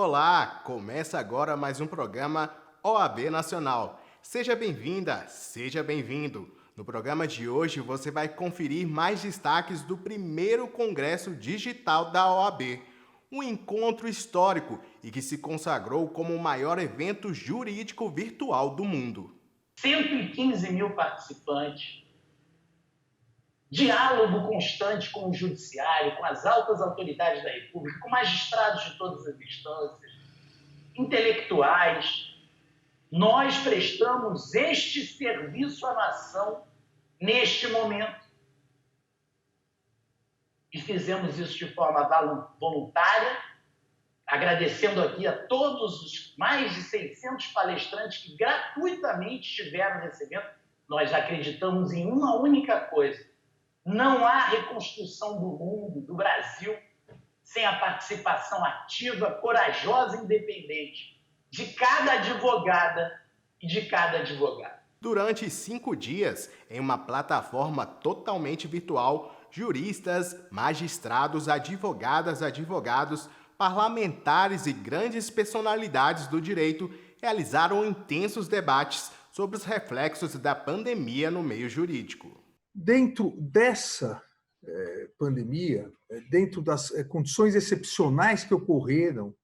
Olá, começa agora mais um programa OAB Nacional. Seja bem-vinda, seja bem-vindo. No programa de hoje você vai conferir mais destaques do primeiro Congresso Digital da OAB, um encontro histórico e que se consagrou como o maior evento jurídico virtual do mundo. 115 mil participantes, diálogo constante com o judiciário, com as altas autoridades da República, com magistrados de todas as instâncias, intelectuais. Nós prestamos este serviço à nação neste momento. E fizemos isso de forma voluntária, agradecendo aqui a todos os mais de 600 palestrantes que gratuitamente estiveram nesse evento. Nós acreditamos em uma única coisa: não há reconstrução do mundo, do Brasil, sem a participação ativa, corajosa e independente de cada advogada e de cada advogado. Durante 5 dias, em uma plataforma totalmente virtual, juristas, magistrados, advogados, parlamentares e grandes personalidades do direito realizaram intensos debates sobre os reflexos da pandemia no meio jurídico. Dentro dessa pandemia, dentro das condições excepcionais que ocorreram,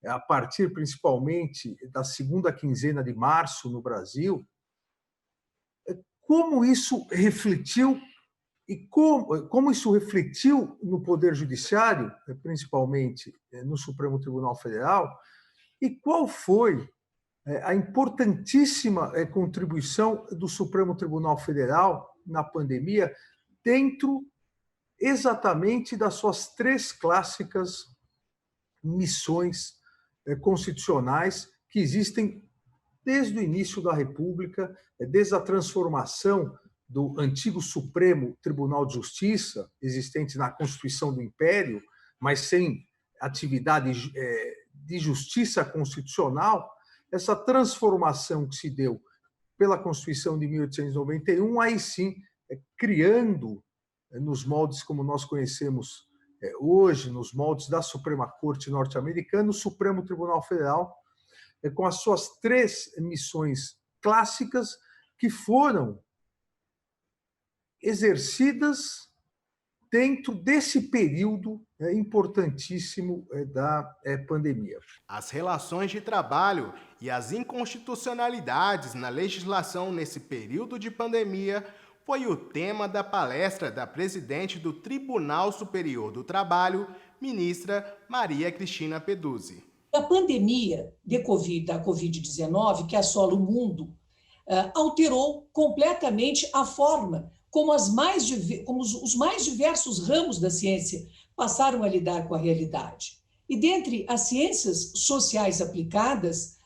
a partir principalmente da segunda quinzena de março no Brasil, como isso refletiu e como isso refletiu no Poder Judiciário, principalmente no Supremo Tribunal Federal, e qual foi a importantíssima contribuição do Supremo Tribunal Federal na pandemia, dentro exatamente das suas 3 clássicas missões constitucionais que existem desde o início da República, desde a transformação do antigo Supremo Tribunal de Justiça, existente na Constituição do Império, mas sem atividade de justiça constitucional. Essa transformação que se deu pela Constituição de 1891, aí sim, criando, nos moldes como nós conhecemos hoje, nos moldes da Suprema Corte norte-americana, o Supremo Tribunal Federal, com as suas 3 missões clássicas que foram exercidas dentro desse período importantíssimo da pandemia. As relações de trabalho e as inconstitucionalidades na legislação nesse período de pandemia foi o tema da palestra da presidente do Tribunal Superior do Trabalho, ministra Maria Cristina Peduzzi. A pandemia da Covid-19, que assola o mundo, alterou completamente a forma como os mais diversos ramos da ciência passaram a lidar com a realidade. E dentre as ciências sociais aplicadas,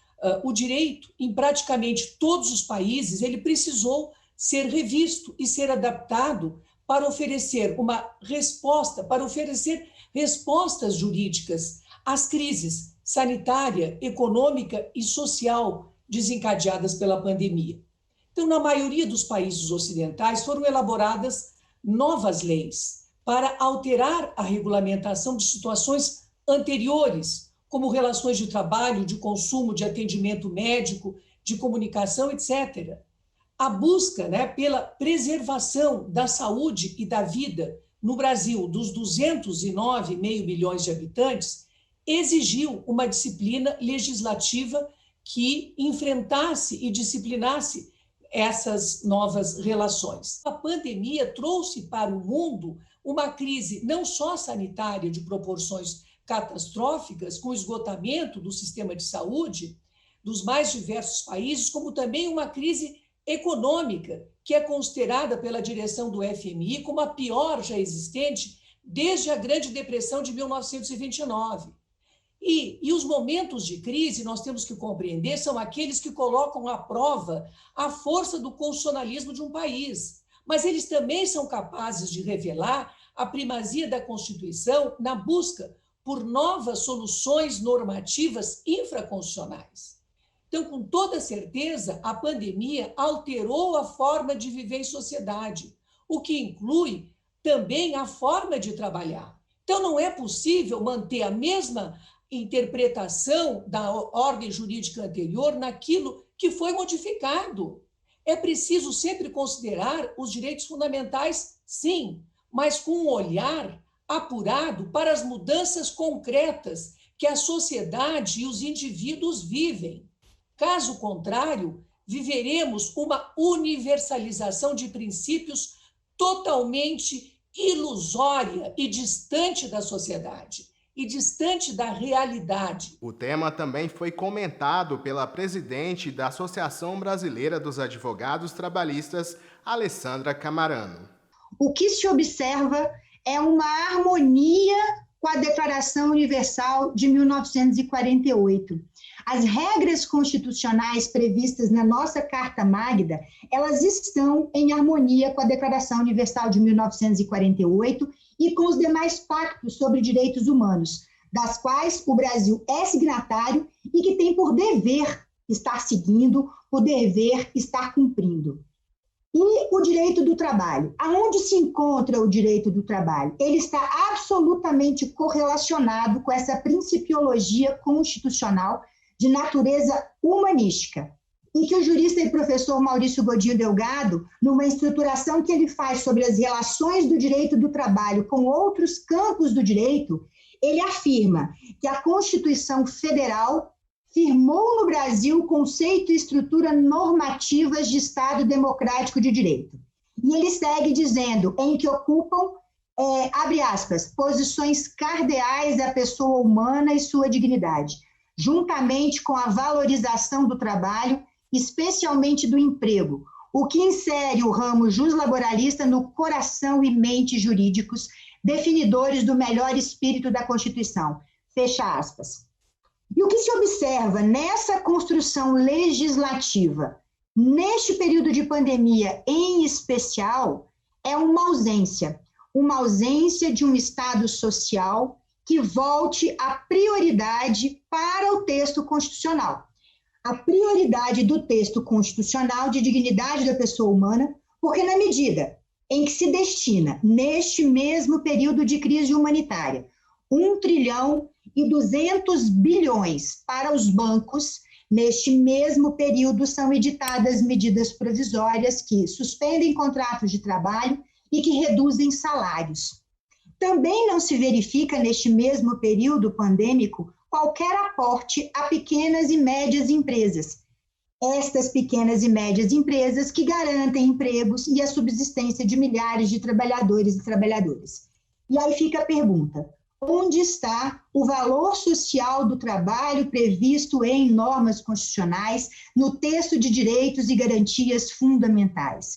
o direito, em praticamente todos os países, ele precisou ser revisto e ser adaptado para oferecer uma resposta, para oferecer respostas jurídicas às crises sanitária, econômica e social desencadeadas pela pandemia. Então, na maioria dos países ocidentais, foram elaboradas novas leis para alterar a regulamentação de situações anteriores, como relações de trabalho, de consumo, de atendimento médico, de comunicação, etc. A busca, pela preservação da saúde e da vida no Brasil, dos 209,5 milhões de habitantes, exigiu uma disciplina legislativa que enfrentasse e disciplinasse essas novas relações. A pandemia trouxe para o mundo uma crise não só sanitária de proporções catastróficas, com o esgotamento do sistema de saúde dos mais diversos países, como também uma crise econômica, que é considerada pela direção do FMI como a pior já existente desde a Grande Depressão de 1929. E os momentos de crise, nós temos que compreender, são aqueles que colocam à prova a força do constitucionalismo de um país. Mas eles também são capazes de revelar a primazia da Constituição na busca por novas soluções normativas infraconstitucionais. Então, com toda certeza, a pandemia alterou a forma de viver em sociedade, o que inclui também a forma de trabalhar. Então, não é possível manter a mesma interpretação da ordem jurídica anterior naquilo que foi modificado. É preciso sempre considerar os direitos fundamentais, sim, mas com um olhar apurado para as mudanças concretas que a sociedade e os indivíduos vivem. Caso contrário, viveremos uma universalização de princípios totalmente ilusória e distante da sociedade e distante da realidade. O tema também foi comentado pela presidente da Associação Brasileira dos Advogados Trabalhistas, Alessandra Camarano. O que se observa é uma harmonia com a Declaração Universal de 1948. As regras constitucionais previstas na nossa Carta Magna, elas estão em harmonia com a Declaração Universal de 1948 e com os demais pactos sobre direitos humanos, das quais o Brasil é signatário e que tem por dever estar seguindo, por dever estar cumprindo. E o direito do trabalho. Aonde se encontra o direito do trabalho? Ele está absolutamente correlacionado com essa principiologia constitucional de natureza humanística, em que o jurista e professor Maurício Godinho Delgado, numa estruturação que ele faz sobre as relações do direito do trabalho com outros campos do direito, ele afirma que a Constituição Federal firmou no Brasil o conceito e estrutura normativas de Estado democrático de direito. E ele segue dizendo, em que ocupam, abre aspas, posições cardeais à pessoa humana e sua dignidade, juntamente com a valorização do trabalho, especialmente do emprego, o que insere o ramo juslaboralista no coração e mente jurídicos, definidores do melhor espírito da Constituição. Fecha aspas. E o que se observa nessa construção legislativa, neste período de pandemia em especial, é uma ausência de um Estado social que volte a prioridade para o texto constitucional. A prioridade do texto constitucional de dignidade da pessoa humana, porque na medida em que se destina, neste mesmo período de crise humanitária, 1,2 trilhão para os bancos, neste mesmo período são editadas medidas provisórias que suspendem contratos de trabalho e que reduzem salários. Também não se verifica, neste mesmo período pandêmico, qualquer aporte a pequenas e médias empresas. Estas pequenas e médias empresas que garantem empregos e a subsistência de milhares de trabalhadores e trabalhadoras. E aí fica a pergunta: onde está o valor social do trabalho previsto em normas constitucionais, no texto de direitos e garantias fundamentais?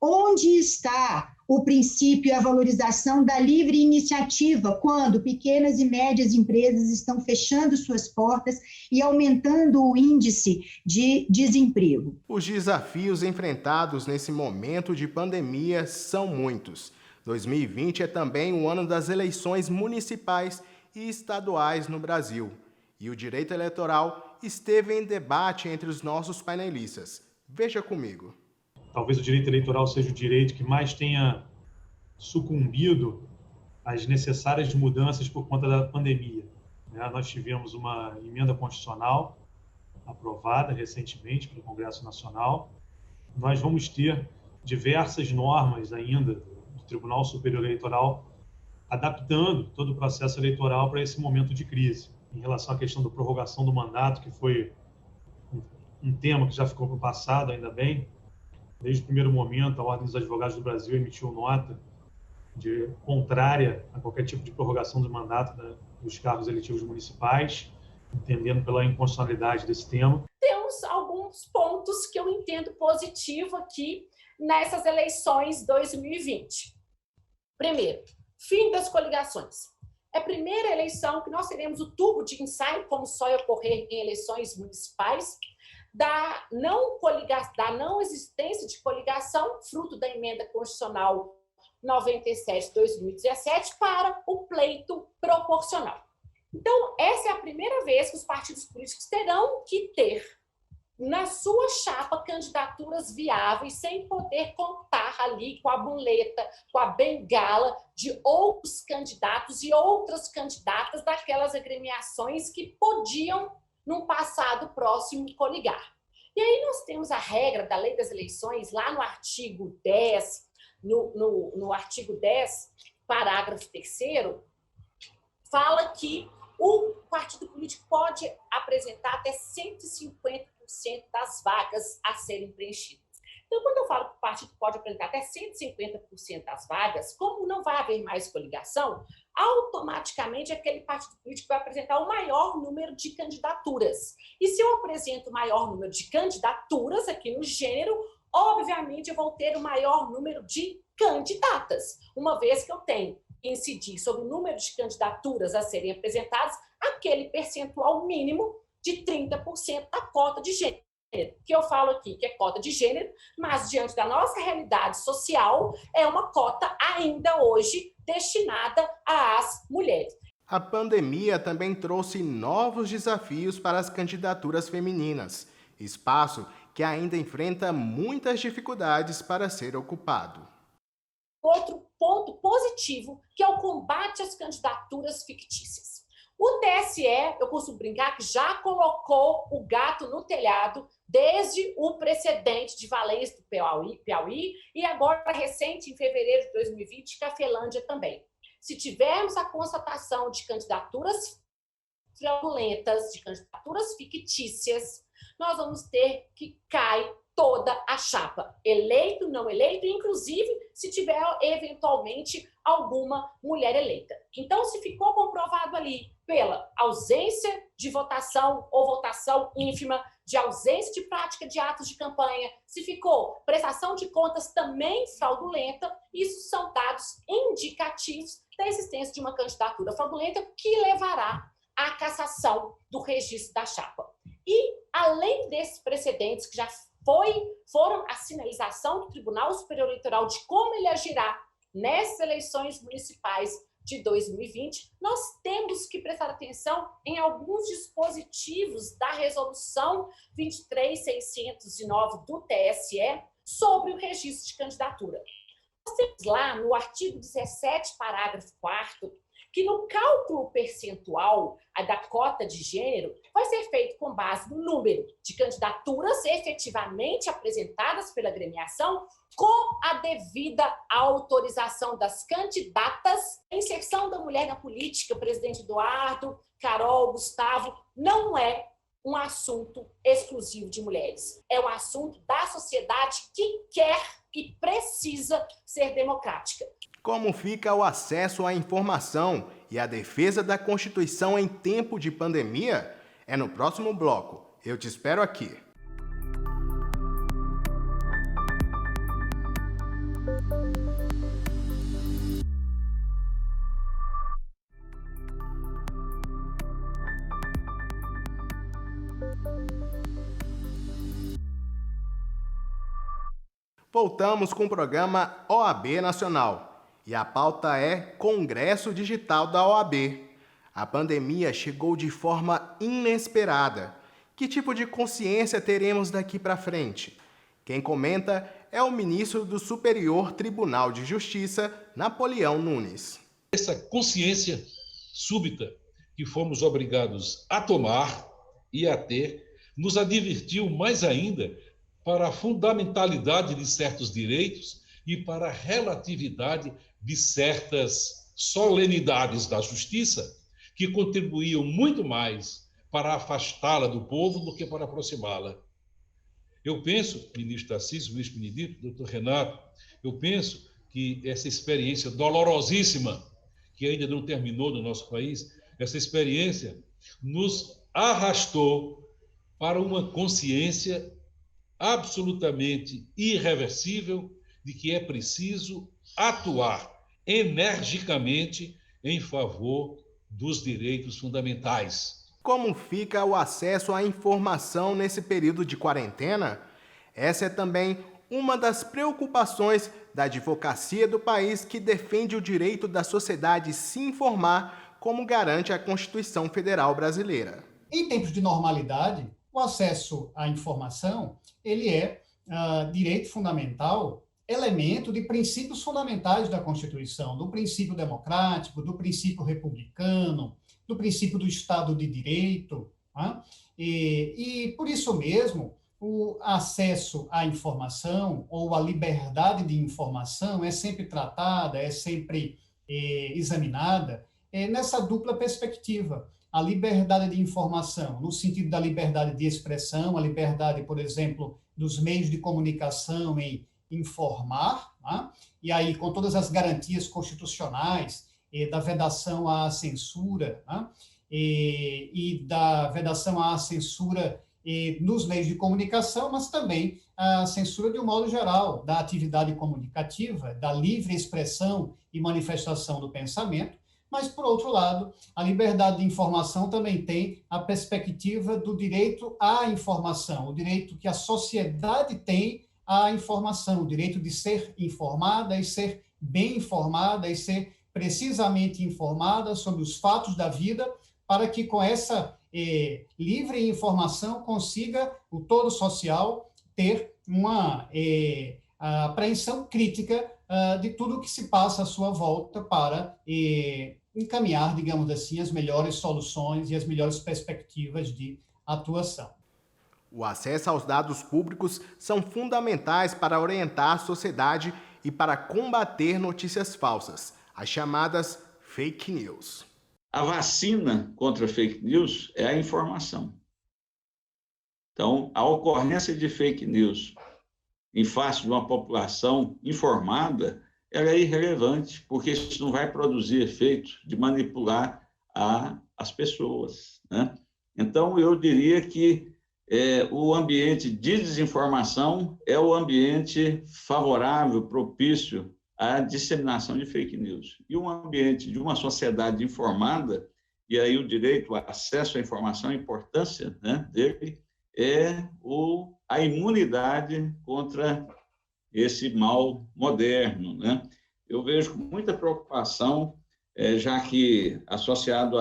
Onde está o princípio e a valorização da livre iniciativa, quando pequenas e médias empresas estão fechando suas portas e aumentando o índice de desemprego? Os desafios enfrentados nesse momento de pandemia são muitos. 2020 é também o ano das eleições municipais e estaduais no Brasil. E o direito eleitoral esteve em debate entre os nossos painelistas. Veja comigo. Talvez o direito eleitoral seja o direito que mais tenha sucumbido às necessárias mudanças por conta da pandemia. Nós tivemos uma emenda constitucional aprovada recentemente pelo Congresso Nacional. Nós vamos ter diversas normas ainda do Tribunal Superior Eleitoral adaptando todo o processo eleitoral para esse momento de crise. Em relação à questão da prorrogação do mandato, que foi um tema que já ficou para o passado, ainda bem. Desde o primeiro momento, a Ordem dos Advogados do Brasil emitiu nota contrária a qualquer tipo de prorrogação do mandato dos cargos eletivos municipais, entendendo pela inconstitucionalidade desse tema. Temos alguns pontos que eu entendo positivo aqui nessas eleições 2020. Primeiro, fim das coligações. É a primeira eleição que nós teremos o tubo de ensaio, como só ocorrer em eleições municipais, da não existência de coligação, fruto da emenda constitucional 97/2017, para o pleito proporcional. Então, essa é a primeira vez que os partidos políticos terão que ter na sua chapa candidaturas viáveis, sem poder contar ali com a muleta, com a bengala de outros candidatos e outras candidatas aquelas agremiações que podiam, num passado próximo, coligar. E aí nós temos a regra da Lei das Eleições, lá no artigo 10, no artigo 10, parágrafo 3º, fala que o partido político pode apresentar até 150% das vagas a serem preenchidas. Então, quando eu falo que o partido pode apresentar até 150% das vagas, como não vai haver mais coligação, automaticamente aquele partido político vai apresentar o maior número de candidaturas. E se eu apresento o maior número de candidaturas aqui no gênero, obviamente eu vou ter o maior número de candidatas, uma vez que eu tenho que incidir sobre o número de candidaturas a serem apresentadas, aquele percentual mínimo de 30% da cota de gênero. Que eu falo aqui que é cota de gênero, mas diante da nossa realidade social, é uma cota ainda hoje destinada às mulheres. A pandemia também trouxe novos desafios para as candidaturas femininas, espaço que ainda enfrenta muitas dificuldades para ser ocupado. Outro ponto positivo, que é o combate às candidaturas fictícias. O TSE, eu costumo brincar, que já colocou o gato no telhado desde o precedente de Valença do Piauí e agora recente, em fevereiro de 2020, Cafelândia também. Se tivermos a constatação de candidaturas fraudulentas, de candidaturas fictícias, nós vamos ter que cair toda a chapa, eleito, não eleito, inclusive se tiver eventualmente alguma mulher eleita. Então, se ficou comprovado ali pela ausência de votação ou votação ínfima, de ausência de prática de atos de campanha, se ficou prestação de contas também fraudulenta, isso são dados indicativos da existência de uma candidatura fraudulenta que levará à cassação do registro da chapa. E, além desses precedentes que já foram a sinalização do Tribunal Superior Eleitoral de como ele agirá nessas eleições municipais de 2020, nós temos que prestar atenção em alguns dispositivos da Resolução 23.609 do TSE sobre o registro de candidatura. Nós temos lá no artigo 17, parágrafo 4º, que no cálculo percentual da cota de gênero vai ser feito com base no número de candidaturas efetivamente apresentadas pela agremiação, com a devida autorização das candidatas. A inserção da mulher na política, presidente Eduardo, Carol, Gustavo, não é um assunto exclusivo de mulheres. É um assunto da sociedade que quer e precisa ser democrática. Como fica o acesso à informação e a defesa da Constituição em tempo de pandemia? É no próximo bloco. Eu te espero aqui. Voltamos com o programa OAB Nacional. E a pauta é Congresso Digital da OAB. A pandemia chegou de forma inesperada. Que tipo de consciência teremos daqui para frente? Quem comenta é o ministro do Superior Tribunal de Justiça, Napoleão Nunes. Essa consciência súbita que fomos obrigados a tomar e a ter, nos advertiu mais ainda para a fundamentalidade de certos direitos e para a relatividade de certas solenidades da justiça que contribuíam muito mais para afastá-la do povo do que para aproximá-la. Eu penso, ministro Tarcísio, ministro Benedito, doutor Renato, eu penso que essa experiência dolorosíssima, que ainda não terminou no nosso país, essa experiência nos arrastou para uma consciência absolutamente irreversível de que é preciso atuar energicamente em favor dos direitos fundamentais. Como fica o acesso à informação nesse período de quarentena? Essa é também uma das preocupações da advocacia do país, que defende o direito da sociedade se informar, como garante a Constituição Federal Brasileira. Em tempos de normalidade, o acesso à informação ele é direito fundamental, elemento de princípios fundamentais da Constituição, do princípio democrático, do princípio republicano, do princípio do Estado de Direito, né? E por isso mesmo, o acesso à informação ou a liberdade de informação é sempre tratada, é sempre examinada nessa dupla perspectiva. A liberdade de informação, no sentido da liberdade de expressão, a liberdade, por exemplo, dos meios de comunicação em informar, né? E aí com todas as garantias constitucionais, da vedação à censura, né? E da vedação à censura nos meios de comunicação, mas também a censura de um modo geral da atividade comunicativa, da livre expressão e manifestação do pensamento. Mas, por outro lado, a liberdade de informação também tem a perspectiva do direito à informação, o direito que a sociedade tem à informação, o direito de ser informada e ser bem informada e ser precisamente informada sobre os fatos da vida, para que com essa livre informação consiga o todo social ter uma apreensão crítica de tudo o que se passa à sua volta para encaminhar, digamos assim, as melhores soluções e as melhores perspectivas de atuação. O acesso aos dados públicos são fundamentais para orientar a sociedade e para combater notícias falsas, as chamadas fake news. A vacina contra fake news é a informação. Então, a ocorrência de fake news em face de uma população informada, ela é irrelevante, porque isso não vai produzir efeito de manipular as pessoas, né? Então, eu diria que o ambiente de desinformação é o ambiente favorável, propício à disseminação de fake news. E um ambiente de uma sociedade informada, e aí o direito ao acesso à informação, a importância, né, dele, é a imunidade contra esse mal moderno, né? Eu vejo com muita preocupação, já que associado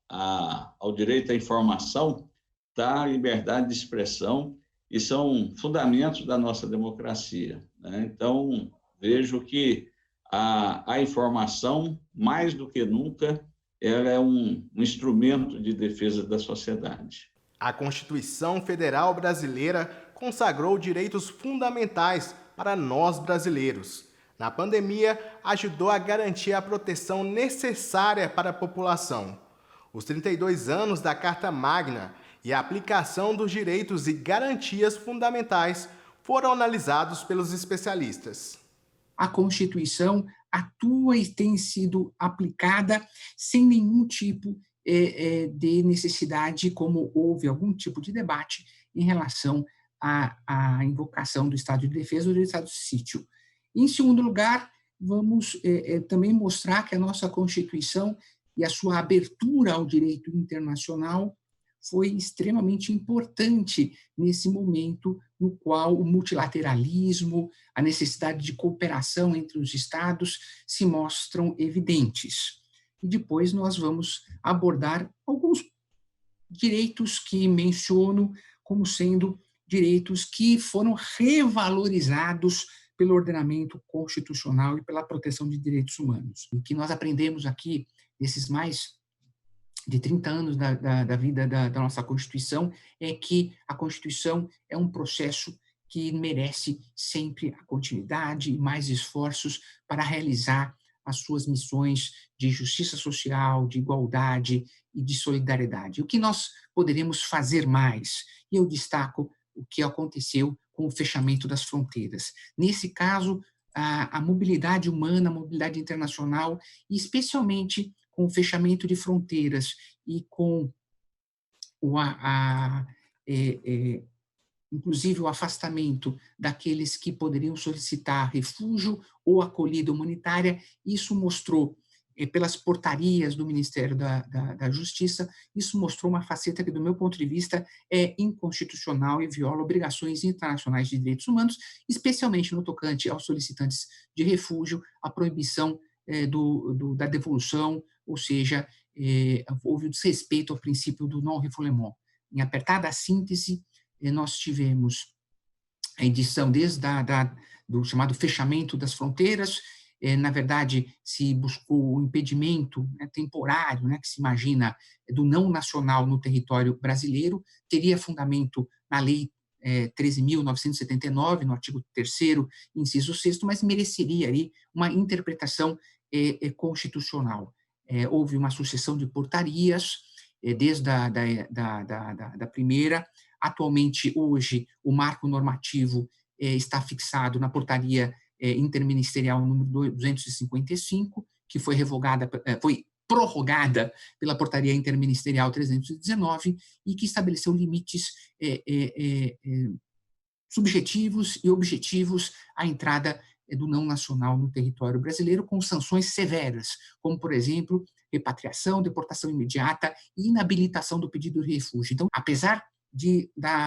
ao direito à informação está a liberdade de expressão e são fundamentos da nossa democracia, né? Então, vejo que a informação, mais do que nunca, ela é um instrumento de defesa da sociedade. A Constituição Federal Brasileira consagrou direitos fundamentais para nós brasileiros. Na pandemia, ajudou a garantir a proteção necessária para a população. Os 32 anos da Carta Magna e a aplicação dos direitos e garantias fundamentais foram analisados pelos especialistas. A Constituição atua e tem sido aplicada sem nenhum tipo de necessidade, como houve algum tipo de debate em relação à invocação do estado de defesa ou do estado de sítio. Em segundo lugar, vamos também mostrar que a nossa Constituição e a sua abertura ao direito internacional foi extremamente importante nesse momento no qual o multilateralismo, a necessidade de cooperação entre os Estados se mostram evidentes. E depois nós vamos abordar alguns direitos que menciono como sendo direitos que foram revalorizados pelo ordenamento constitucional e pela proteção de direitos humanos. O que nós aprendemos aqui, nesses mais de 30 anos da vida da nossa Constituição, é que a Constituição é um processo que merece sempre a continuidade e mais esforços para realizar as suas missões de justiça social, de igualdade e de solidariedade. O que nós poderemos fazer mais? E eu destaco o que aconteceu com o fechamento das fronteiras. Nesse caso, a mobilidade humana, a mobilidade internacional, e especialmente com o fechamento de fronteiras e com inclusive o afastamento daqueles que poderiam solicitar refúgio ou acolhida humanitária, isso mostrou, pelas portarias do Ministério da Justiça, isso mostrou uma faceta que, do meu ponto de vista, é inconstitucional e viola obrigações internacionais de direitos humanos, especialmente no tocante aos solicitantes de refúgio, a proibição da devolução, ou seja, houve o desrespeito ao princípio do non-refoulement. Em apertada síntese, nós tivemos a edição desde do chamado fechamento das fronteiras na verdade, se buscou o impedimento, né, temporário, né, que se imagina, do não nacional no território brasileiro, teria fundamento na Lei 13.979, no artigo 3º, inciso 6º, mas mereceria aí uma interpretação constitucional. Houve uma sucessão de portarias, desde da primeira. Atualmente, hoje, o marco normativo está fixado na portaria interministerial número 255, que foi prorrogada pela portaria interministerial 319 e que estabeleceu limites subjetivos e objetivos à entrada do não nacional no território brasileiro, com sanções severas, como, por exemplo, repatriação, deportação imediata e inabilitação do pedido de refúgio. Então, apesar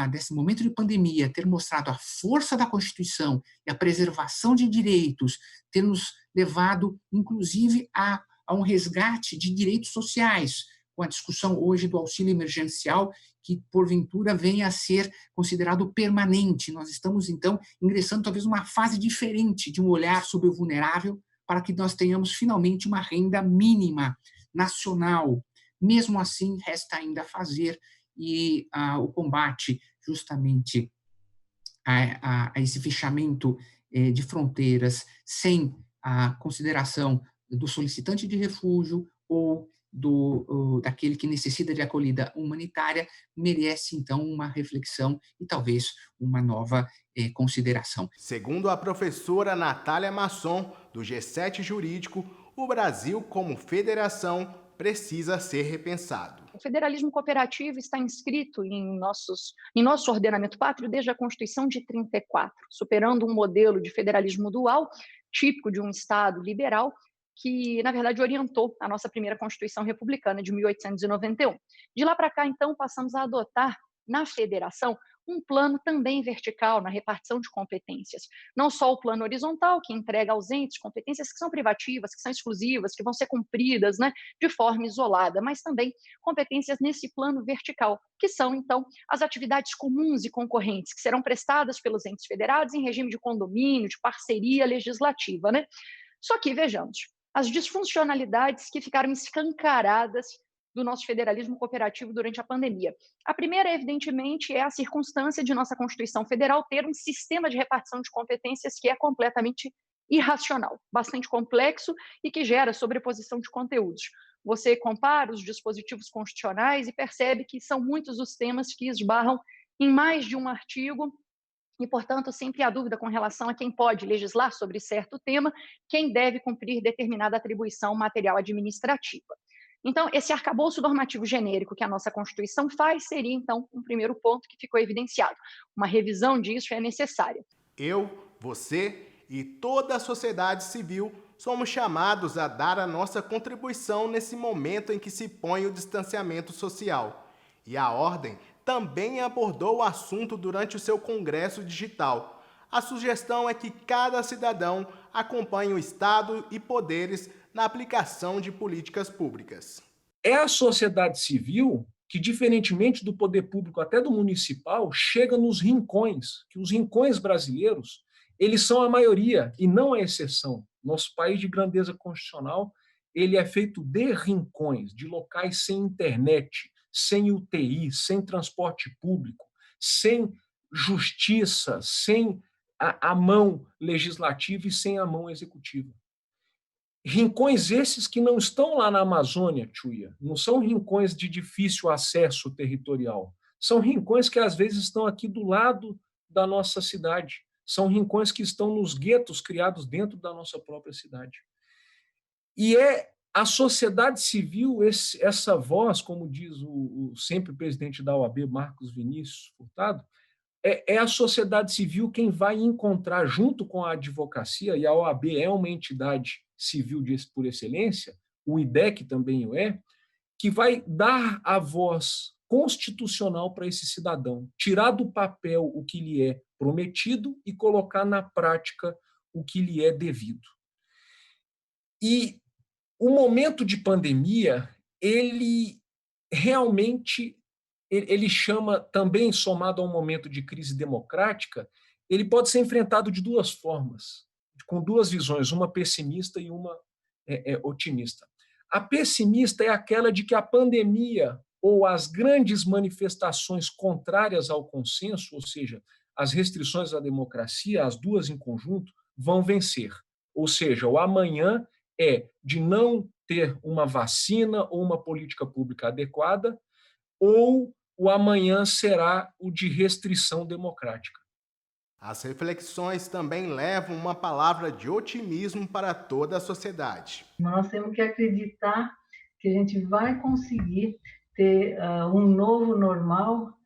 desse momento de pandemia ter mostrado a força da Constituição e a preservação de direitos, ter nos levado, inclusive, a um resgate de direitos sociais, com a discussão hoje do auxílio emergencial, que, porventura, venha a ser considerado permanente. Nós estamos, então, ingressando talvez numa fase diferente de um olhar sobre o vulnerável, para que nós tenhamos, finalmente, uma renda mínima nacional. Mesmo assim, resta ainda fazer e o combate justamente a esse fechamento de fronteiras sem a consideração do solicitante de refúgio ou daquele que necessita de acolhida humanitária, merece, então, uma reflexão e talvez uma nova consideração. Segundo a professora Natália Masson, do G7 Jurídico, o Brasil, como federação, precisa ser repensado. O federalismo cooperativo está inscrito em nosso ordenamento pátrio desde a Constituição de 34, superando um modelo de federalismo dual, típico de um Estado liberal, que, na verdade, orientou a nossa primeira Constituição Republicana de 1891. De lá para cá, então, passamos a adotar, na federação, um plano também vertical na repartição de competências. Não só o plano horizontal, que entrega aos entes competências que são privativas, que são exclusivas, que vão ser cumpridas, né, de forma isolada, mas também competências nesse plano vertical, que são, então, as atividades comuns e concorrentes, que serão prestadas pelos entes federados em regime de condomínio, de parceria legislativa, né? Só que, vejamos, as disfuncionalidades que ficaram escancaradas do nosso federalismo cooperativo durante a pandemia. A primeira, evidentemente, é a circunstância de nossa Constituição Federal ter um sistema de repartição de competências que é completamente irracional, bastante complexo e que gera sobreposição de conteúdos. Você compara os dispositivos constitucionais e percebe que são muitos os temas que esbarram em mais de um artigo e, portanto, sempre há dúvida com relação a quem pode legislar sobre certo tema, quem deve cumprir determinada atribuição material administrativa. Então, esse arcabouço normativo genérico que a nossa Constituição faz seria, então, um primeiro ponto que ficou evidenciado. Uma revisão disso é necessária. Eu, você e toda a sociedade civil somos chamados a dar a nossa contribuição nesse momento em que se põe o distanciamento social. E a Ordem também abordou o assunto durante o seu congresso digital. A sugestão é que cada cidadão acompanhe o Estado e poderes na aplicação de políticas públicas. É a sociedade civil que, diferentemente do poder público, até do municipal, chega nos rincões, que os rincões brasileiros, eles são a maioria e não a exceção. Nosso país de grandeza constitucional, ele é feito de rincões, de locais sem internet, sem UTI, sem transporte público, sem justiça, sem a mão legislativa e sem a mão executiva. Rincões esses que não estão lá na Amazônia, Chuia, não são rincões de difícil acesso territorial, são rincões que às vezes estão aqui do lado da nossa cidade, são rincões que estão nos guetos criados dentro da nossa própria cidade. E é a sociedade civil, essa voz, como diz o sempre presidente da OAB, Marcos Vinícius Furtado, é a sociedade civil quem vai encontrar, junto com a advocacia, e a OAB é uma entidade civil por excelência, o IDEC também o é, que vai dar a voz constitucional para esse cidadão, tirar do papel o que lhe é prometido e colocar na prática o que lhe é devido. E o momento de pandemia, ele realmente, ele chama, também somado a um momento de crise democrática, ele pode ser enfrentado de duas formas, com duas visões, uma pessimista e uma otimista. A pessimista é aquela de que a pandemia ou as grandes manifestações contrárias ao consenso, ou seja, as restrições à democracia, as duas em conjunto, vão vencer. Ou seja, o amanhã é de não ter uma vacina ou uma política pública adequada, ou o amanhã será o de restrição democrática. As reflexões também levam uma palavra de otimismo para toda a sociedade. Nós temos que acreditar que a gente vai conseguir ter um novo normal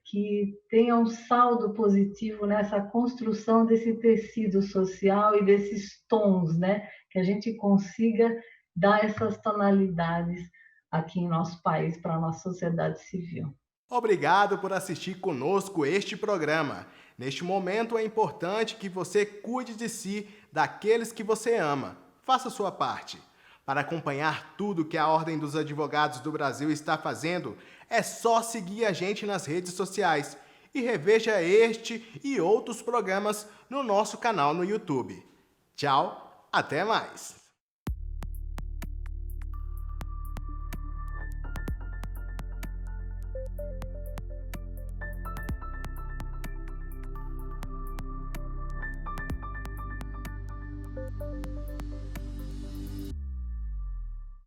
que tenha um saldo positivo nessa construção desse tecido social e desses tons, né? Que a gente consiga dar essas tonalidades aqui em nosso país para a nossa sociedade civil. Obrigado por assistir conosco este programa. Neste momento é importante que você cuide de si, daqueles que você ama. Faça a sua parte. Para acompanhar tudo que a Ordem dos Advogados do Brasil está fazendo, é só seguir a gente nas redes sociais e reveja este e outros programas no nosso canal no YouTube. Tchau, até mais!